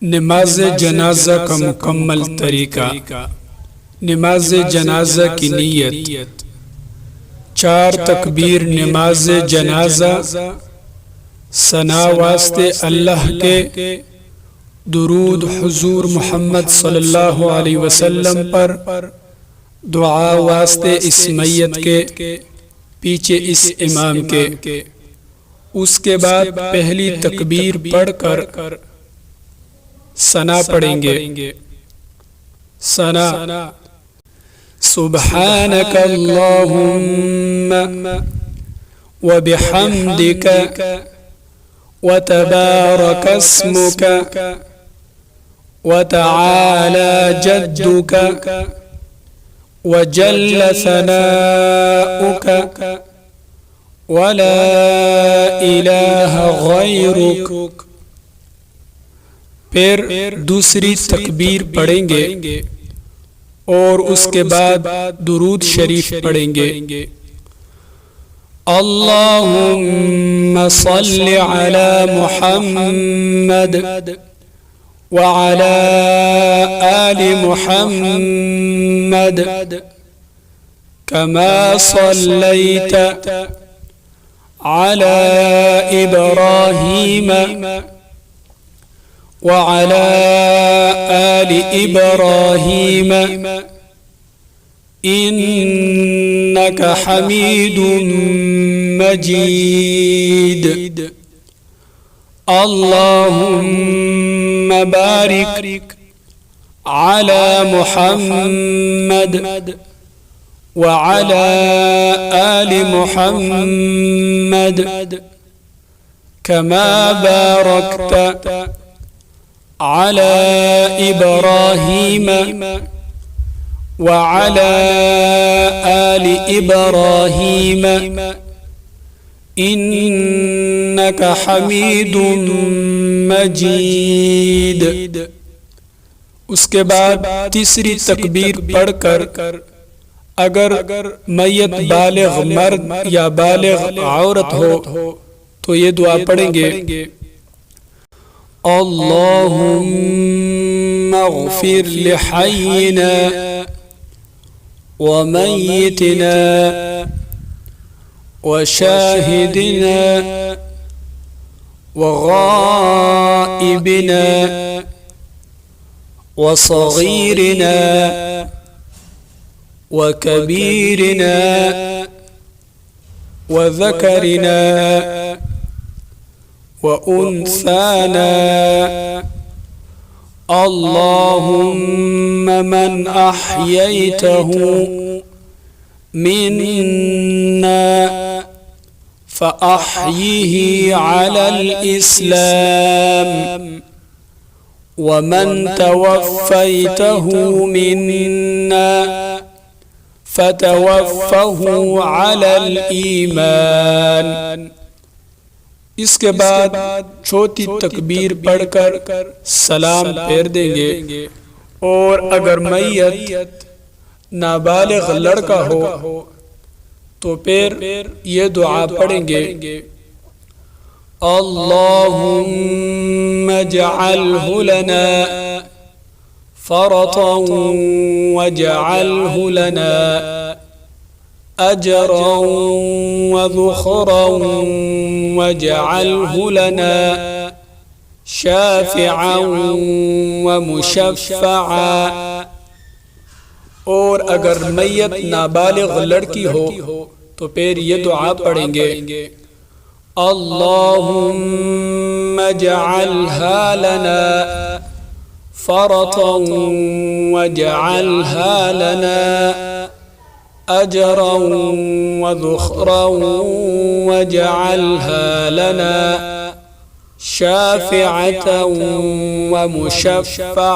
नमाज जनाजा का मुकम्मल तरीका। नमाज जनाजा की नीयत। 4 तकबीर नमाज जनाजा, सना वास्ते अल्लाह के, दुरूद हुजूर मोहम्मद सल्लल्लाहु अलैहि वसल्लम पर, दुआ वास्ते इस मैयत के, पीछे इस इमाम के। उसके बाद पहली तकबीर पढ़कर सना पढ़ेंगे। सना सुब्हानक अल्लाहुम्मा व बिहम्दिक व तबारक अस्मुक व तआला जद्दुक व जल्ल सनाउक व ला इलाहा गैरुक। फिर दूसरी तकबीर पढ़ेंगे और उसके बाद दुरूद शरीफ पढ़ेंगे। अल्लाहुम्मा सल्लि अला मुहम्मद व अला आलि मुहम्मद कमा सल्लैता अला इब्राहीम वअला आलि इब्राहीम इन्नका हमीदुम मजीद। अल्लाहुम्मा बारिक अला मुहम्मद वअला आलि मुहम्मद कमा बारकता अला इब्राहीम वअला आलि इब्राहीम इन्नका हमीदुम मजीद। उसके बाद तीसरी तकबीर पढ़कर अगर मैयत बालिग मर्द या बालिग औरत हो तो ये दुआ पढ़ेंगे। अल्लाहुम्मा अग़फ़िर लिहय्यिना व मय्यितिना व शाहिदिना व गाइबिना व सगीरिना व कबीरिना व ज़करिना व उन्साना। अल्लाहुम्मा मन अह्यैतहु मिन्ना फ़अह्यिही अलल इस्लाम व मन तवफ़्फ़ैतहु मिन्ना फ़तवफ़्फ़हु अलल ईमान। इसके बाद चौथी तकबीर पढ़कर सलाम फेर देंगे और अगर मैयत नाबालिग लड़का हो तो फिर ये दुआ पढ़ेंगे। अल्लाहुम्मा जअल्हु लना फ़रतन वजअल्हु लना अजरन व ज़ुख़रन वजअल्हु लना शाफ़िअन व मुशफ़्फ़अ। और अगर मैयत नाबालिग लड़की हो तो फिर ये दुआ पढ़ेंगे। अल्लाहुम्मा जअल्हा लना फ़रतन वजअल्हा लना अजरन व ज़ुख़रन वजअल्हा लना शाफ़िअतन व मुशफ़्फ़अ।